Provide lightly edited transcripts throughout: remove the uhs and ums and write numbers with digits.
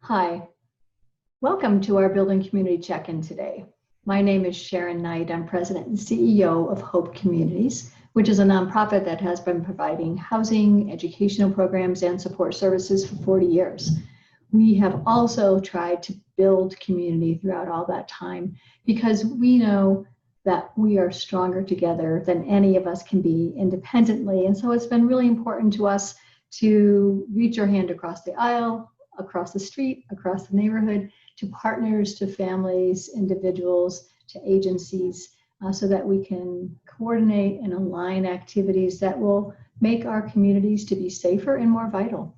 Hi, welcome to our Building Community Check-in today. My name is Sharon Knight. I'm President and CEO of Hope Communities, which is a nonprofit that has been providing housing, educational programs, and support services for 40 years. We have also tried to build community throughout all that time because we know that we are stronger together than any of us can be independently. And so it's been really important to us to reach our hand across the aisle, across the street, across the neighborhood, to partners, to families, individuals, to agencies, so that we can coordinate and align activities that will make our communities to be safer and more vital.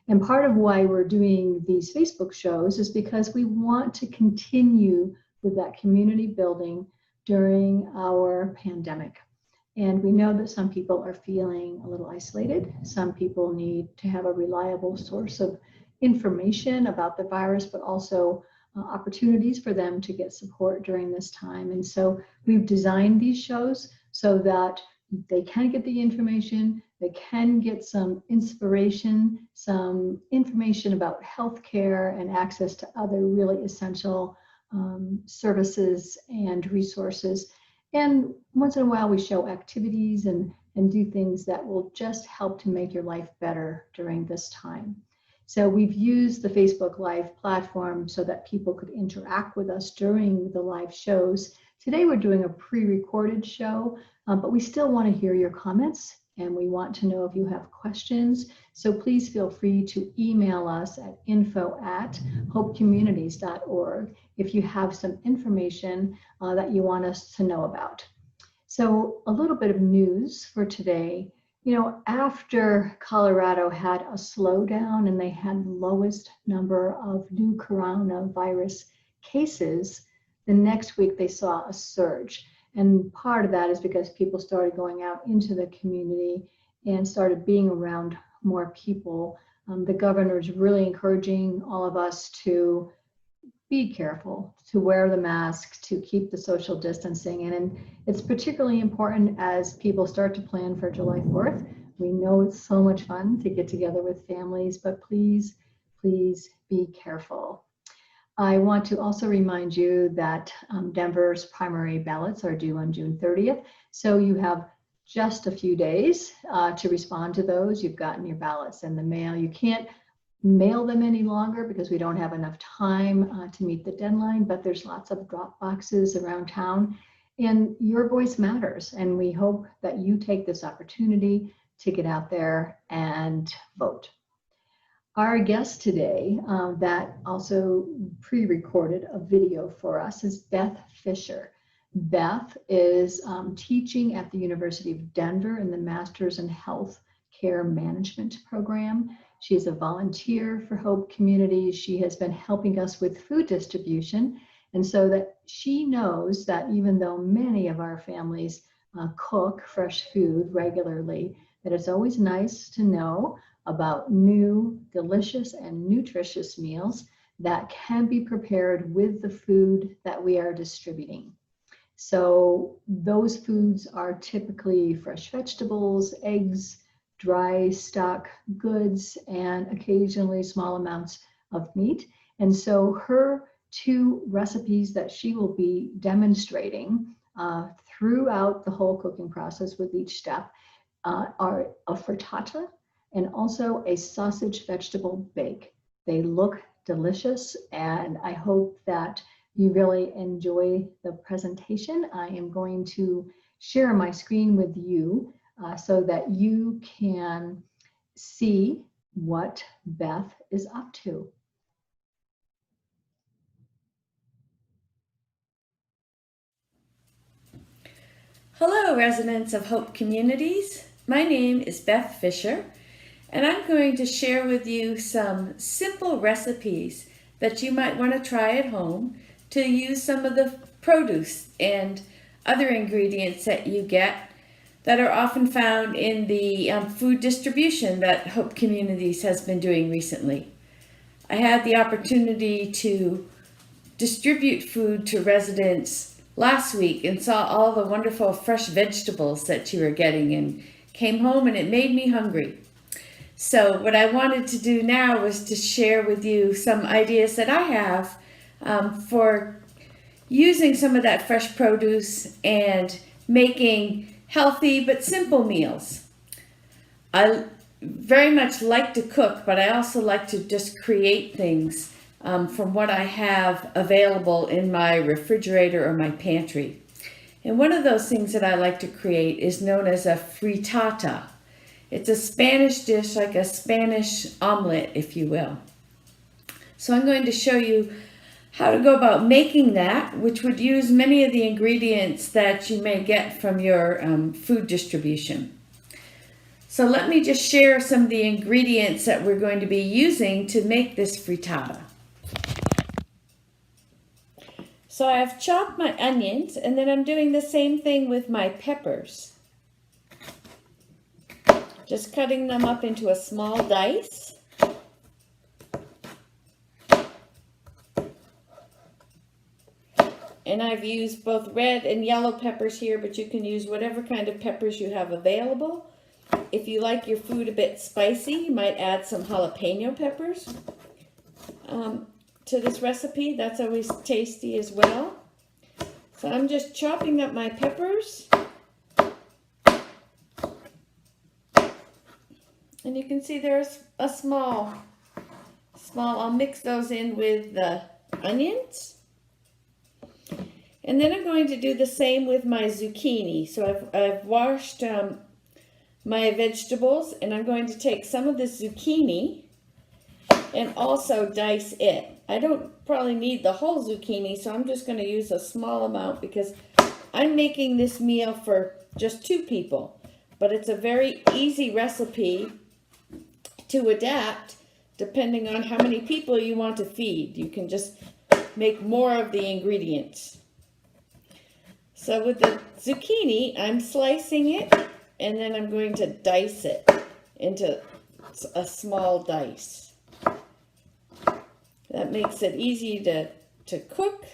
And part of why we're doing these Facebook shows is because we want to continue with that community building during our pandemic. And we know that some people are feeling a little isolated. Some people need to have a reliable source of information about the virus, but also opportunities for them to get support during this time. And so we've designed these shows so that they can get the information, they can get some inspiration, some information about healthcare and access to other really essential services and resources. And once in a while we show activities and do things that will just help to make your life better during this time. So we've used the Facebook Live platform so that people could interact with us during the live shows. Today we're doing a pre-recorded show, but we still want to hear your comments and we want to know if you have questions. So please feel free to email us at info@hopecommunities.org if you have some information that you want us to know about. So a little bit of news for today. You know, after Colorado had a slowdown and they had the lowest number of new coronavirus cases, the next week they saw a surge. And part of that is because people started going out into the community and started being around more people. The governor is really encouraging all of us to be careful, to wear the mask, to keep the social distancing. And it's particularly important as people start to plan for July 4th. We know it's so much fun to get together with families, but please, please be careful. I want to also remind you that Denver's primary ballots are due on June 30th. So you have just a few days to respond to those. You've gotten your ballots in the mail. You can't mail them any longer because we don't have enough time to meet the deadline, but there's lots of drop boxes around town and your voice matters. And we hope that you take this opportunity to get out there and vote. Our guest today that also pre-recorded a video for us is Beth Fisher. Beth is teaching at the University of Denver in the Master's in Health Care Management program. She is a volunteer for Hope Communities. She has been helping us with food distribution. And so that she knows that even though many of our families cook fresh food regularly, that it's always nice to know about new, delicious, and nutritious meals that can be prepared with the food that we are distributing. So those foods are typically fresh vegetables, eggs, dry stock goods, and occasionally small amounts of meat. And so her two recipes that she will be demonstrating throughout the whole cooking process with each step are a frittata and also a sausage vegetable bake. They look delicious, and I hope that you really enjoy the presentation. I am going to share my screen with you so that you can see what Beth is up to. Hello, residents of Hope Communities. My name is Beth Fisher, and I'm going to share with you some simple recipes that you might want to try at home to use some of the produce and other ingredients that you get that are often found in the food distribution that Hope Communities has been doing recently. I had the opportunity to distribute food to residents last week and saw all the wonderful fresh vegetables that you were getting and came home and it made me hungry. So what I wanted to do now was to share with you some ideas that I have for using some of that fresh produce and making healthy but simple meals. I very much like to cook, but I also like to just create things from what I have available in my refrigerator or my pantry. And one of those things that I like to create is known as a frittata. It's a Spanish dish, like a Spanish omelet, if you will. So I'm going to show you how to go about making that, which would use many of the ingredients that you may get from your food distribution. So let me just share some of the ingredients that we're going to be using to make this frittata. So I've chopped my onions, and then I'm doing the same thing with my peppers. Just cutting them up into a small dice. And I've used both red and yellow peppers here, but you can use whatever kind of peppers you have available. If you like your food a bit spicy, you might add some jalapeno peppers to this recipe. That's always tasty as well. So I'm just chopping up my peppers. And you can see there's a small, I'll mix those in with the onions. And then I'm going to do the same with my zucchini. So I've washed my vegetables, and I'm going to take some of this zucchini and also dice it. I don't probably need the whole zucchini, so I'm just going to use a small amount because I'm making this meal for just 2 people. But it's a very easy recipe to adapt depending on how many people you want to feed. You can just make more of the ingredients. So with the zucchini, I'm slicing it, and then I'm going to dice it into a small dice. That makes it easy to cook.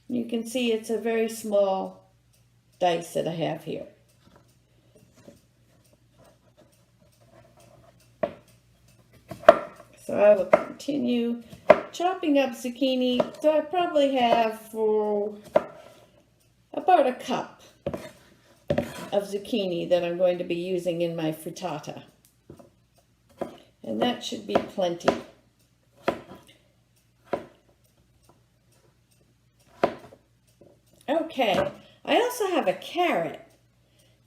You can see it's a very small dice that I have here. So I will continue chopping up zucchini. So I probably have for about a cup of zucchini that I'm going to be using in my frittata. And that should be plenty. Okay, I also have a carrot.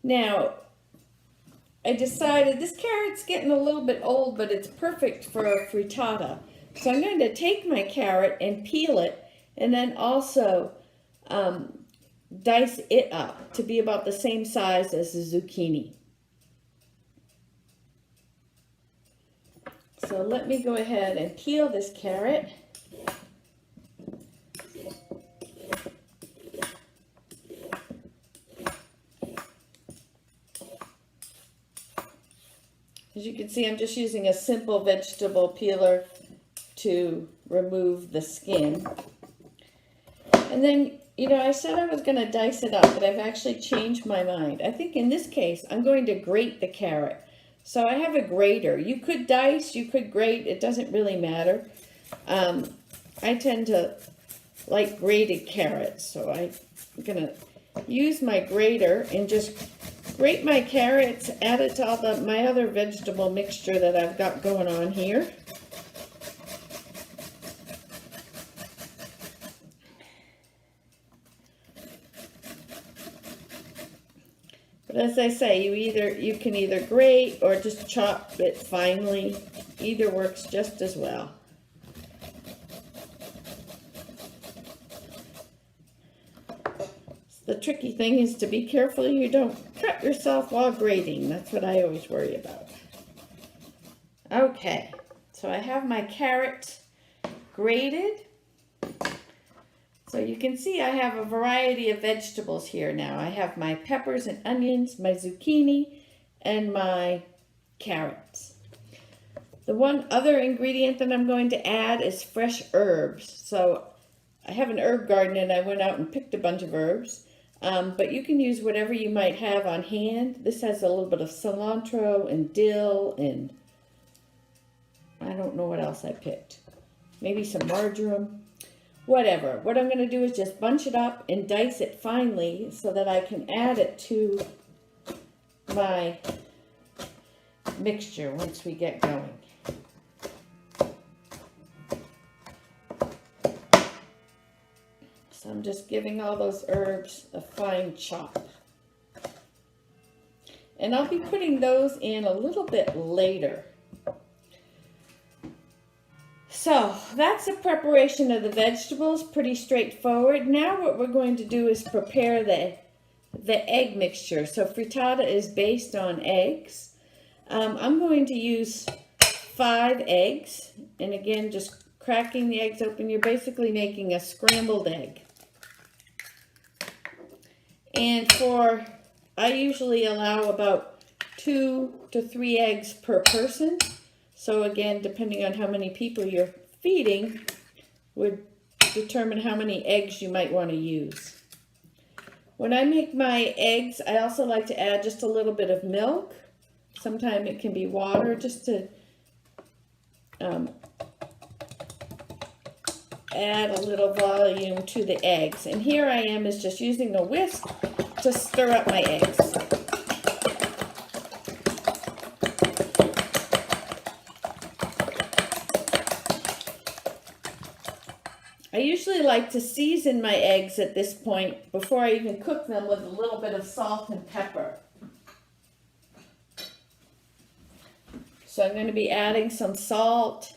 Now, I decided this carrot's getting a little bit old, but it's perfect for a frittata. So I'm going to take my carrot and peel it, and then also dice it up to be about the same size as the zucchini. So let me go ahead and peel this carrot. As you can see, I'm just using a simple vegetable peeler to remove the skin. And then, I said I was going to dice it up, but I've actually changed my mind. I think in this case, I'm going to grate the carrot. So I have a grater. You could dice, you could grate, it doesn't really matter. I tend to like grated carrots, so I'm going to use my grater and just grate my carrots, add it to all my other vegetable mixture that I've got going on here. But as I say, you can either grate or just chop it finely. Either works just as well. The tricky thing is to be careful you don't cut yourself while grating. That's what I always worry about. Okay, so I have my carrot grated. So you can see I have a variety of vegetables here now. I have my peppers and onions, my zucchini, and my carrots. The one other ingredient that I'm going to add is fresh herbs. So I have an herb garden and I went out and picked a bunch of herbs. but you can use whatever you might have on hand. This has a little bit of cilantro and dill and I don't know what else I picked. Maybe some marjoram, whatever. What I'm going to do is just bunch it up and dice it finely so that I can add it to my mixture once we get going. So I'm just giving all those herbs a fine chop. And I'll be putting those in a little bit later. So that's the preparation of the vegetables, pretty straightforward. Now what we're going to do is prepare the egg mixture. So frittata is based on eggs. I'm going to use 5 eggs. And again, just cracking the eggs open, you're basically making a scrambled egg. And I usually allow about 2 to 3 eggs per person. So again, depending on how many people you're feeding, would determine how many eggs you might want to use. When I make my eggs, I also like to add just a little bit of milk. Sometimes it can be water, just to add a little volume to the eggs. And here I am is just using a whisk to stir up my eggs. I usually like to season my eggs at this point before I even cook them with a little bit of salt and pepper. So I'm going to be adding some salt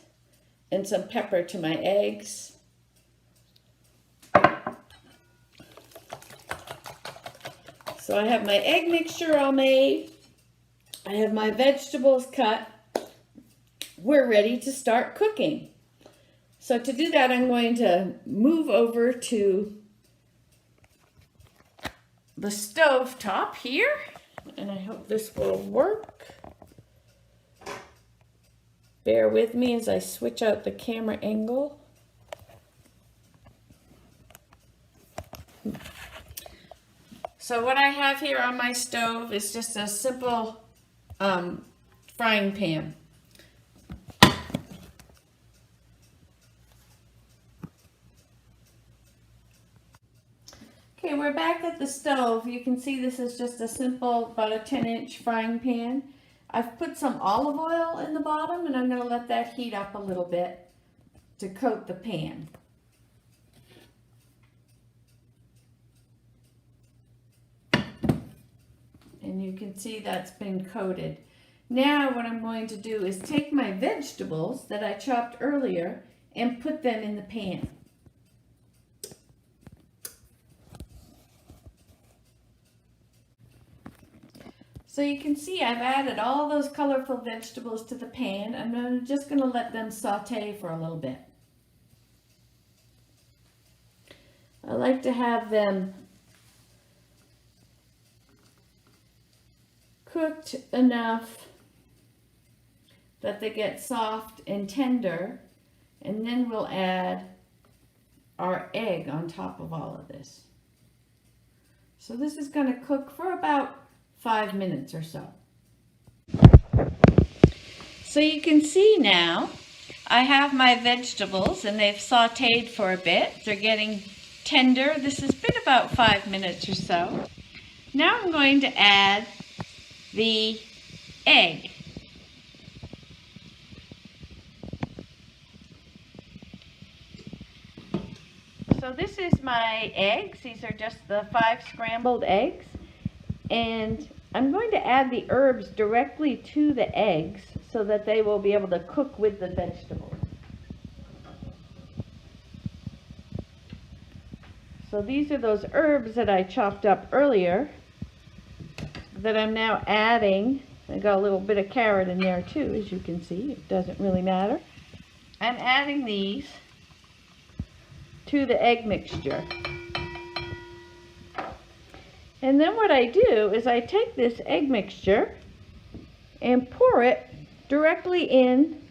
and some pepper to my eggs. So I have my egg mixture all made. I have my vegetables cut. We're ready to start cooking. So to do that, I'm going to move over to the stove top here, and I hope this will work. Bear with me as I switch out the camera angle. So what I have here on my stove is just a simple frying pan. Okay, we're back at the stove. You can see this is just a simple, about a 10-inch frying pan. I've put some olive oil in the bottom and I'm going to let that heat up a little bit to coat the pan. And you can see that's been coated. Now what I'm going to do is take my vegetables that I chopped earlier and put them in the pan. So you can see I've added all those colorful vegetables to the pan. I'm just going to let them saute for a little bit. I like to have them cooked enough that they get soft and tender, and then we'll add our egg on top of all of this. So this is going to cook for about 5 minutes or so. So you can see now I have my vegetables and they've sauteed for a bit. They're getting tender. This has been about 5 minutes or so. Now I'm going to add the egg. So this is my eggs. These are just the 5 scrambled eggs. And I'm going to add the herbs directly to the eggs so that they will be able to cook with the vegetables. So these are those herbs that I chopped up earlier that I'm now adding. I got a little bit of carrot in there too, as you can see. It doesn't really matter. I'm adding these to the egg mixture. And then what I do is I take this egg mixture and pour it directly in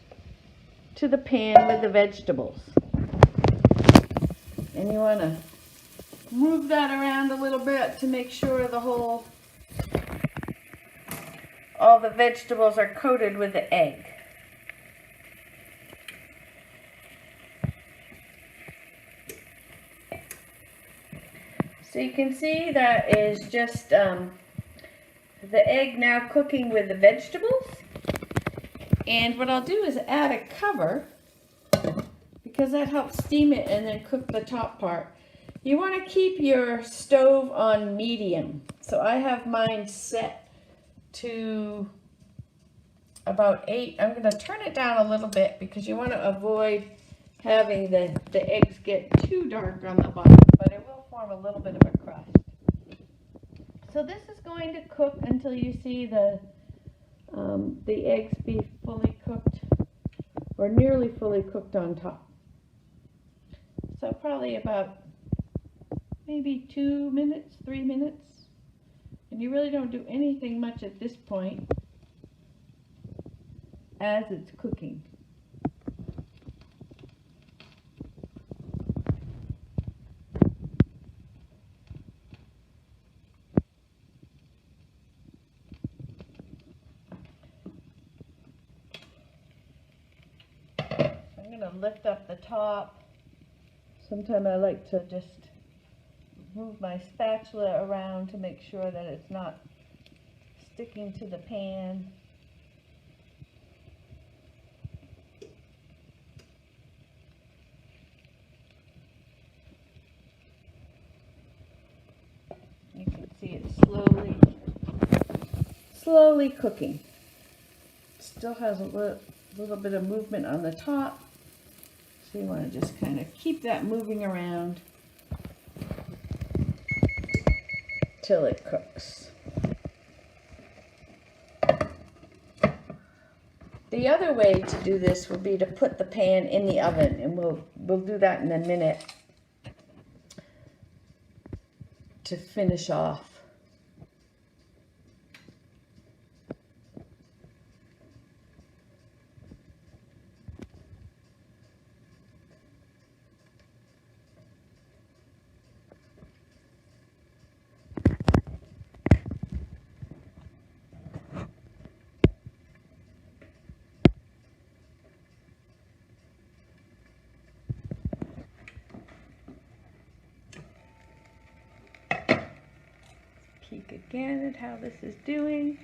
to the pan with the vegetables. And you want to move that around a little bit to make sure all the vegetables are coated with the egg. So you can see that is just the egg now cooking with the vegetables. And what I'll do is add a cover, because that helps steam it and then cook the top part. You want to keep your stove on medium. So I have mine set to about 8. I'm going to turn it down a little bit because you want to avoid having the eggs get too dark on the bottom, but it will form a little bit of a crust. So this is going to cook until you see the eggs be fully cooked, or nearly fully cooked on top. So probably about maybe 2 minutes, 3 minutes. And you really don't do anything much at this point as it's cooking. I'm going to lift up the top. Sometimes I like to just move my spatula around to make sure that it's not sticking to the pan. You can see it's slowly cooking. Still has a little bit of movement on the top. So you want to just kind of keep that moving around till it cooks. The other way to do this would be to put the pan in the oven, and we'll do that in a minute to finish off. Peek again at how this is doing.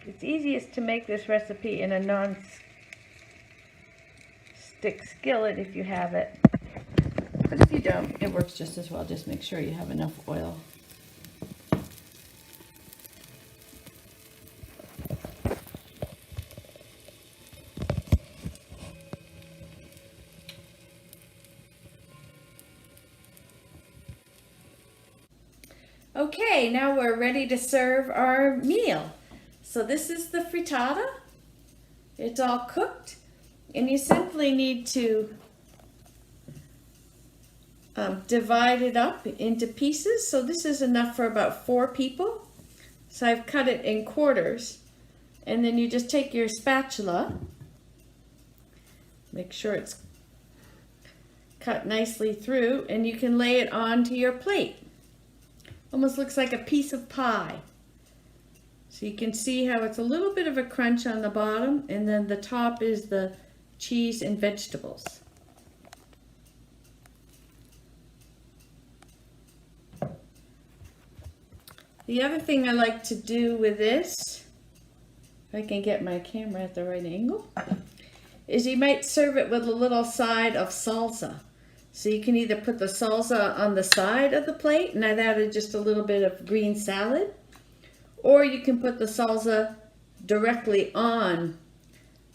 It's easiest to make this recipe in a non-stick skillet if you have it. But if you don't, it works just as well. Just make sure you have enough oil. Okay, now we're ready to serve our meal. So this is the frittata. It's all cooked, and you simply need to divide it up into pieces. So this is enough for about 4 people. So I've cut it in quarters, and then you just take your spatula, make sure it's cut nicely through, and you can lay it onto your plate. Almost looks like a piece of pie. So you can see how it's a little bit of a crunch on the bottom, and then the top is the cheese and vegetables. The other thing I like to do with this, if I can get my camera at the right angle, is you might serve it with a little side of salsa. So you can either put the salsa on the side of the plate, and I've added just a little bit of green salad, or you can put the salsa directly on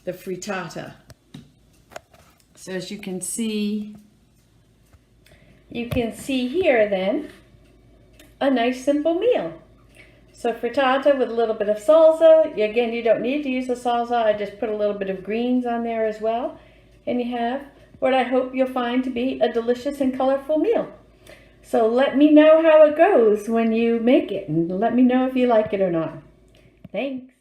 the frittata. So as you can see here then, a nice simple meal. So frittata with a little bit of salsa. Again, you don't need to use the salsa. I just put a little bit of greens on there as well. And you have what I hope you'll find to be a delicious and colorful meal. So let me know how it goes when you make it, and let me know if you like it or not. Thanks.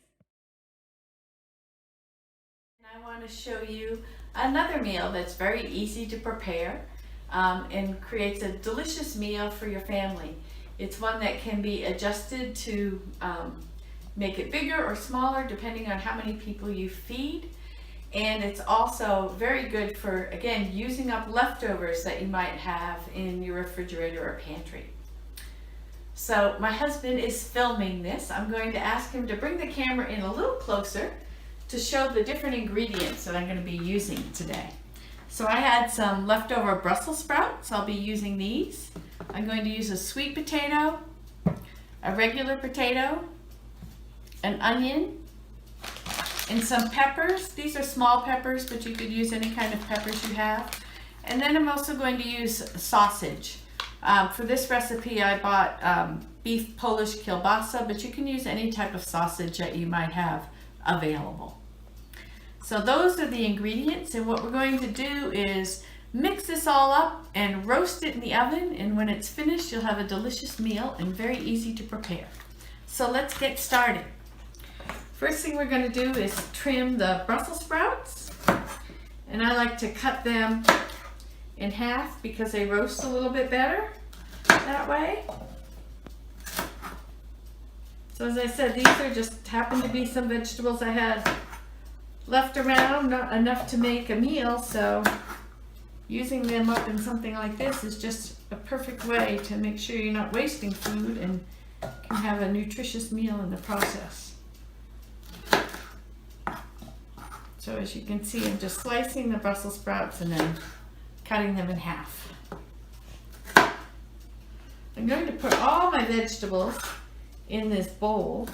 I want to show you another meal that's very easy to prepare and creates a delicious meal for your family. It's one that can be adjusted to make it bigger or smaller depending on how many people you feed. And it's also very good for, again, using up leftovers that you might have in your refrigerator or pantry. So my husband is filming this. I'm going to ask him to bring the camera in a little closer to show the different ingredients that I'm going to be using today. So I had some leftover Brussels sprouts. I'll be using these. I'm going to use a sweet potato, a regular potato, an onion, and some peppers. These are small peppers, but you could use any kind of peppers you have. And then I'm also going to use sausage. For this recipe, I bought beef Polish kielbasa, but you can use any type of sausage that you might have available. So those are the ingredients, and what we're going to do is mix this all up and roast it in the oven, and when it's finished, you'll have a delicious meal and very easy to prepare. So let's get started. First thing we're going to do is trim the Brussels sprouts, and I like to cut them in half because they roast a little bit better that way. So as I said, these are just happen to be some vegetables I had left around, not enough to make a meal, so using them up in something like this is just a perfect way to make sure you're not wasting food and can have a nutritious meal in the process. So as you can see, I'm just slicing the Brussels sprouts and then cutting them in half. I'm going to put all my vegetables in this bowl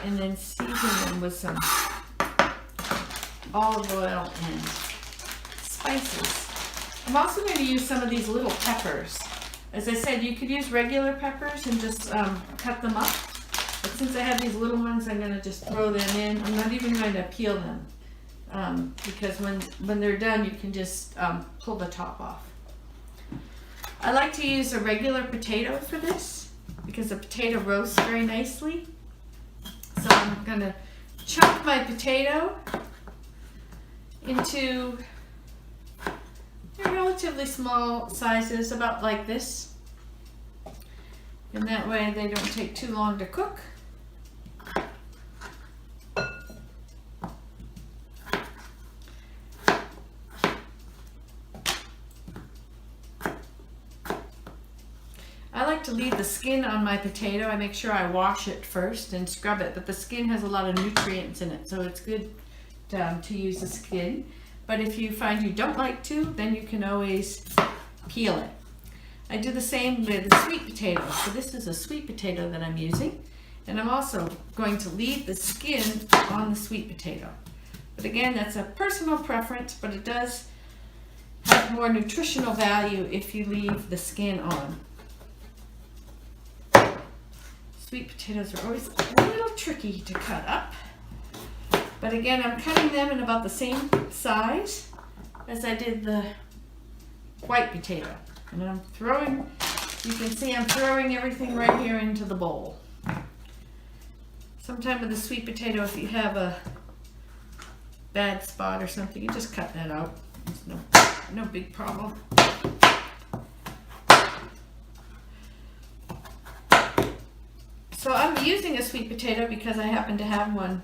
and then season them with some olive oil and spices. I'm also going to use some of these little peppers. As I said, you could use regular peppers and just cut them up. But since I have these little ones, I'm going to just throw them in. I'm not even going to peel them because when they're done, you can just pull the top off. I like to use a regular potato for this because the potato roasts very nicely. So I'm going to chunk my potato into relatively small sizes, about like this. And that way they don't take too long to cook. I like to leave the skin on my potato. I make sure I wash it first and scrub it, but the skin has a lot of nutrients in it, so it's good to use the skin. But if you find you don't like to, then you can always peel it. I do the same with the sweet potato. So this is a sweet potato that I'm using, and I'm also going to leave the skin on the sweet potato. But again, that's a personal preference, but it does have more nutritional value if you leave the skin on. Sweet potatoes are always a little tricky to cut up. But again, I'm cutting them in about the same size as I did the white potato. And I'm throwing, you can see I'm throwing everything right here into the bowl. Sometime with the sweet potato, if you have a bad spot or something, you just cut that out. It's no big problem. So I'm using a sweet potato because I happen to have one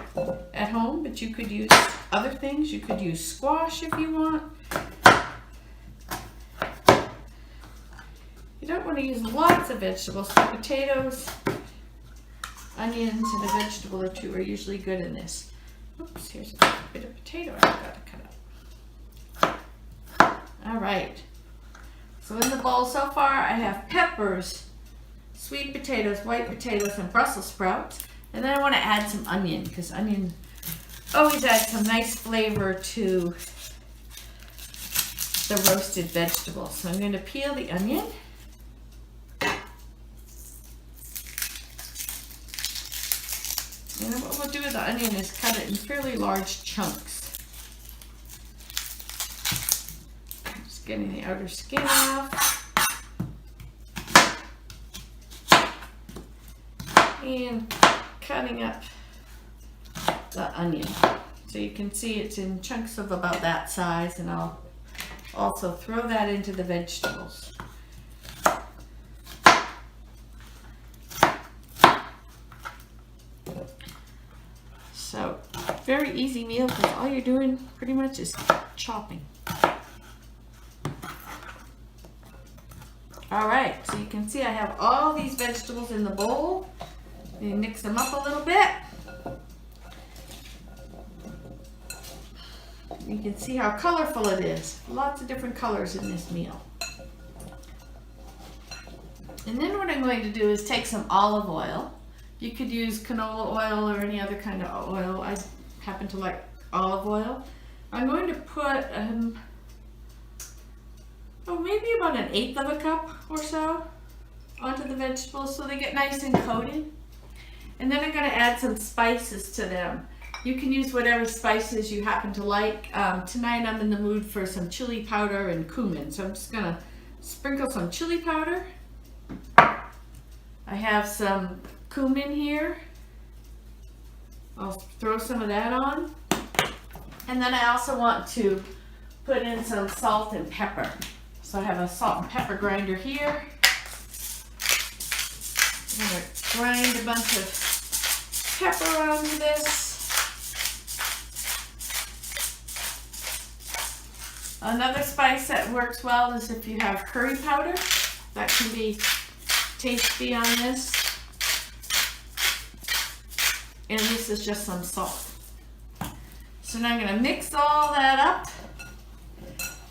at home, but you could use other things. You could use squash if you want. You don't want to use lots of vegetables. So potatoes, onions, and a vegetable or two are usually good in this. Oops, here's a bit of potato I forgot to cut up. All right. So in the bowl so far, I have peppers, sweet potatoes, white potatoes, and Brussels sprouts. And then I want to add some onion because onion always adds some nice flavor to the roasted vegetables. So I'm going to peel the onion. And then what we'll do with the onion is cut it in fairly large chunks. Just getting the outer skin off. And cutting up the onion. So you can see it's in chunks of about that size, and I'll also throw that into the vegetables. So very easy meal because all you're doing pretty much is chopping. All right, so you can see I have all these vegetables in the bowl. You mix them up a little bit. You can see how colorful it is. Lots of different colors in this meal. And then what I'm going to do is take some olive oil. You could use canola oil or any other kind of oil. I happen to like olive oil. I'm going to put maybe about 1/8 of a cup or so onto the vegetables so they get nice and coated. And then I'm going to add some spices to them. You can use whatever spices you happen to like. Tonight I'm in the mood for some chili powder and cumin, so I'm just going to sprinkle some chili powder. I have some cumin here. I'll throw some of that on. And then I also want to put in some salt and pepper. So I have a salt and pepper grinder here. I'm going to grind a bunch of pepper onto this. Another spice that works well is if you have curry powder. That can be tasty on this. And this is just some salt. So now I'm going to mix all that up.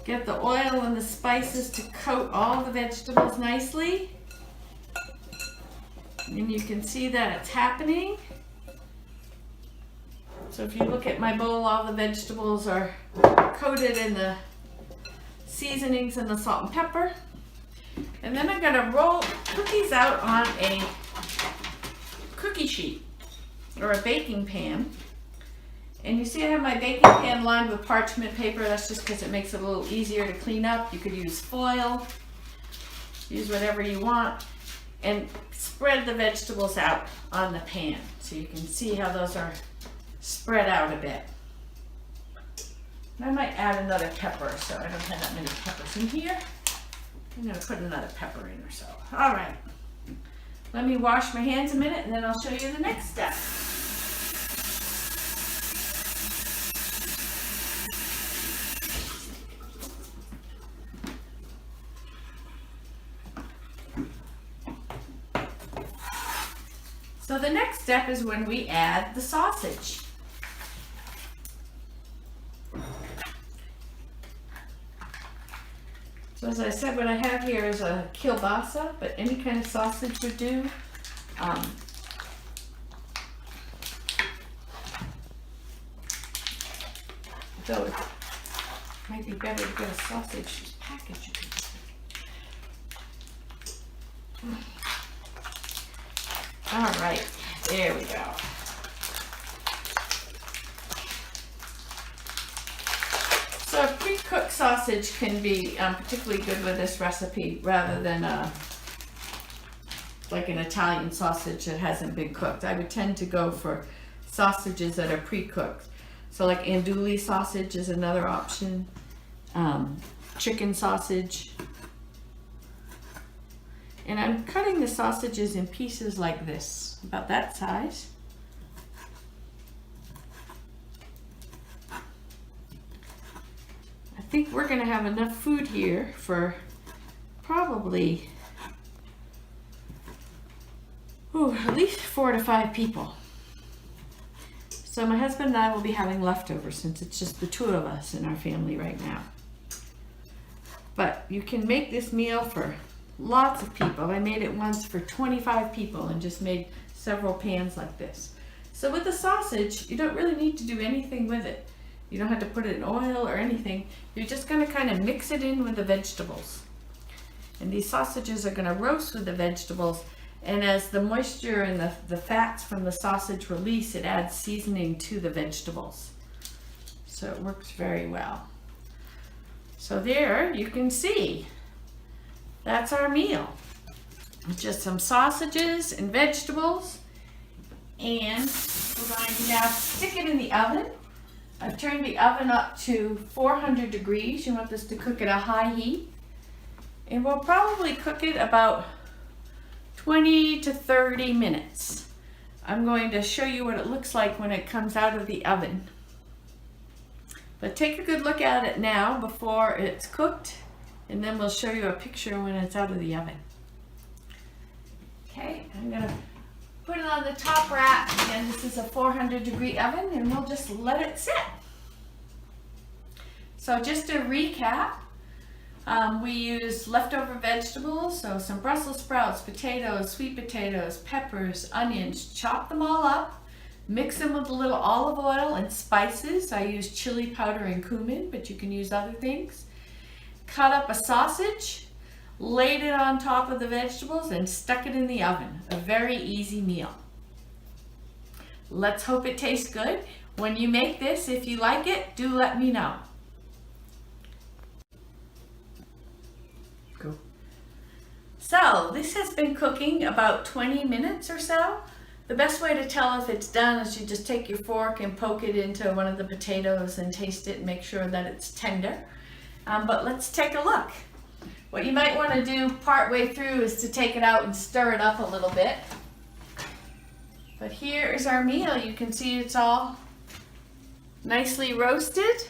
Get the oil and the spices to coat all the vegetables nicely. And you can see that it's happening. So if you look at my bowl, all the vegetables are coated in the seasonings and the salt and pepper. And then I'm going to put these out on a cookie sheet or a baking pan. And you see I have my baking pan lined with parchment paper. That's just because it makes it a little easier to clean up. You could use foil, use whatever you want, and spread the vegetables out on the pan so you can see how those are spread out a bit. And I might add another pepper, so I don't have that many peppers in here. I'm going to put another pepper in or so. All right. Let me wash my hands a minute and then I'll show you the next step. So the next step is when we add the sausage. So as I said, what I have here is a kielbasa, but any kind of sausage would do. Though it might be better to get a sausage package. All right, there we go. So a pre-cooked sausage can be particularly good with this recipe rather than like an Italian sausage that hasn't been cooked. I would tend to go for sausages that are pre-cooked. So like andouille sausage is another option, chicken sausage. And I'm cutting the sausages in pieces like this, about that size. I think we're going to have enough food here for probably at least 4 to 5 people. So my husband and I will be having leftovers since it's just the 2 of us in our family right now. But you can make this meal for lots of people. I made it once for 25 people and just made several pans like this. So with the sausage, you don't really need to do anything with it. You don't have to put it in oil or anything. You're just going to kind of mix it in with the vegetables. And these sausages are going to roast with the vegetables. And as the moisture and the fats from the sausage release, it adds seasoning to the vegetables. So it works very well. So there you can see, that's our meal. Just some sausages and vegetables. And we're going to now stick it in the oven I've turned the oven up to 400 degrees. You want this to cook at a high heat. And we'll probably cook it about 20 to 30 minutes. I'm going to show you what it looks like when it comes out of the oven. But take a good look at it now before it's cooked, and then we'll show you a picture when it's out of the oven. Okay, I'm gonna put it on the top rack. Again, this is a 400-degree oven, and we'll just let it sit. So just to recap, we use leftover vegetables, so some Brussels sprouts, potatoes, sweet potatoes, peppers, onions. Chop them all up, mix them with a little olive oil and spices. I use chili powder and cumin, but you can use other things. Cut up a sausage, laid it on top of the vegetables, and stuck it in the oven. A very easy meal. Let's hope it tastes good. When you make this, if you like it, do let me know. Cool. So this has been cooking about 20 minutes or so. The best way to tell if it's done is you just take your fork and poke it into one of the potatoes and taste it and make sure that it's tender. But let's take a look. What you might want to do partway through is to take it out and stir it up a little bit. But here is our meal. You can see it's all nicely roasted.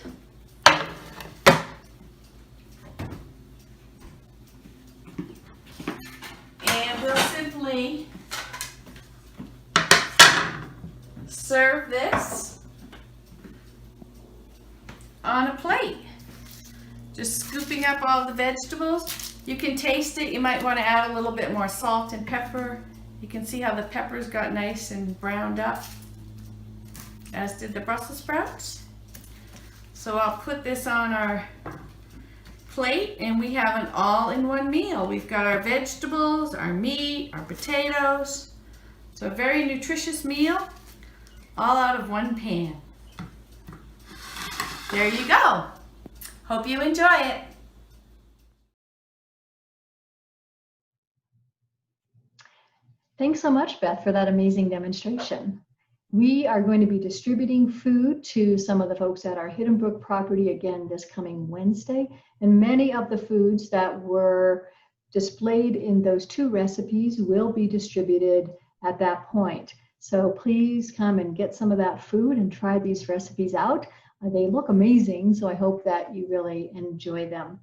And we'll simply serve this on a plate. Just scooping up all the vegetables. You can taste it. You might want to add a little bit more salt and pepper. You can see how the peppers got nice and browned up, as did the Brussels sprouts. So I'll put this on our plate, and we have an all-in-one meal. We've got our vegetables, our meat, our potatoes. So a very nutritious meal, all out of one pan. There you go. Hope you enjoy it. Thanks so much, Beth, for that amazing demonstration. We are going to be distributing food to some of the folks at our Hidden Brook property again this coming Wednesday. And many of the foods that were displayed in those two recipes will be distributed at that point. So please come and get some of that food and try these recipes out. They look amazing, so I hope that you really enjoy them.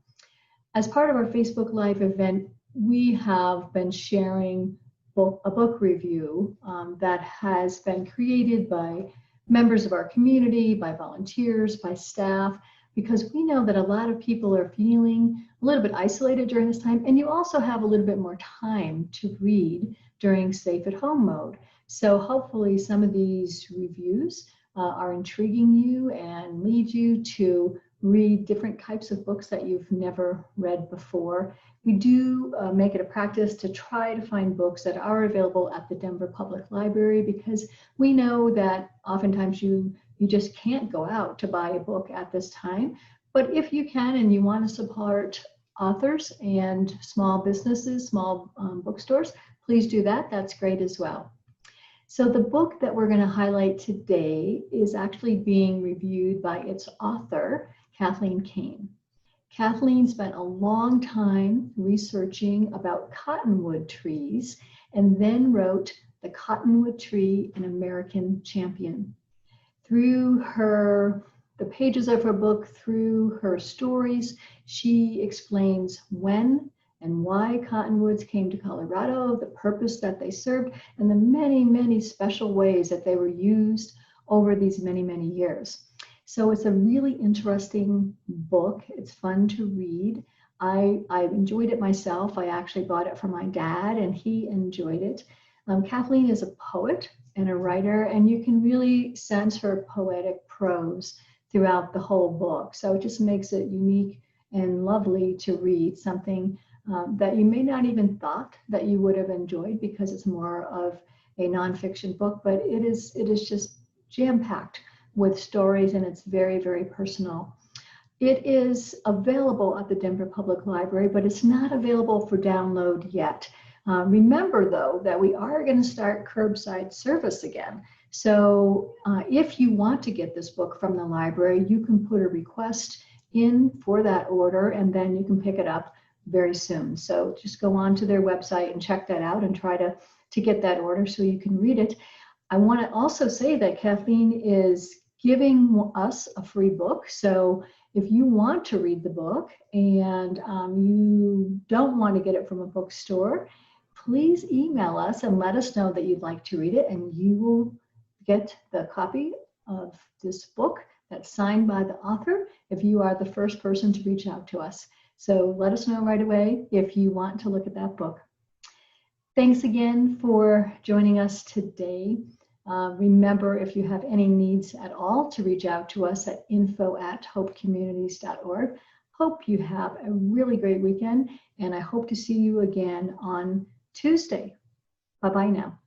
As part of our Facebook Live event, we have been sharing a book review that has been created by members of our community, by volunteers, by staff, because we know that a lot of people are feeling a little bit isolated during this time, and you also have a little bit more time to read during safe at home mode. So hopefully some of these reviews are intriguing you and lead you to read different types of books that you've never read before. We do make it a practice to try to find books that are available at the Denver Public Library, because we know that oftentimes you just can't go out to buy a book at this time. But if you can and you want to support authors and small businesses, small bookstores, please do that. That's great as well. So the book that we're going to highlight today is actually being reviewed by its author, Kathleen Kane. Kathleen spent a long time researching about cottonwood trees and then wrote The Cottonwood Tree, an American Champion. Through the pages of her book, through her stories, she explains when and why cottonwoods came to Colorado, the purpose that they served, and the many, many special ways that they were used over these many, many years. So it's a really interesting book. It's fun to read. I enjoyed it myself. I actually bought it for my dad, and he enjoyed it. Kathleen is a poet and a writer, and you can really sense her poetic prose throughout the whole book. So it just makes it unique and lovely to read, something that you may not even thought that you would have enjoyed, because it's more of a nonfiction book, but it is just jam-packed with stories, and it's very, very personal. It is available at the Denver Public Library, but it's not available for download yet. Remember, though, that we are going to start curbside service again. So if you want to get this book from the library, you can put a request in for that order, and then you can pick it up very soon. So just go on to their website and check that out and try to get that order so you can read it. I want to also say that Kathleen is giving us a free book. So if you want to read the book and you don't want to get it from a bookstore, please email us and let us know that you'd like to read it, and you will get the copy of this book that's signed by the author if you are the first person to reach out to us. So let us know right away if you want to look at that book. Thanks again for joining us today. Remember, if you have any needs at all, to reach out to us at info@hopecommunities.org. Hope you have a really great weekend, and I hope to see you again on Tuesday. Bye-bye now.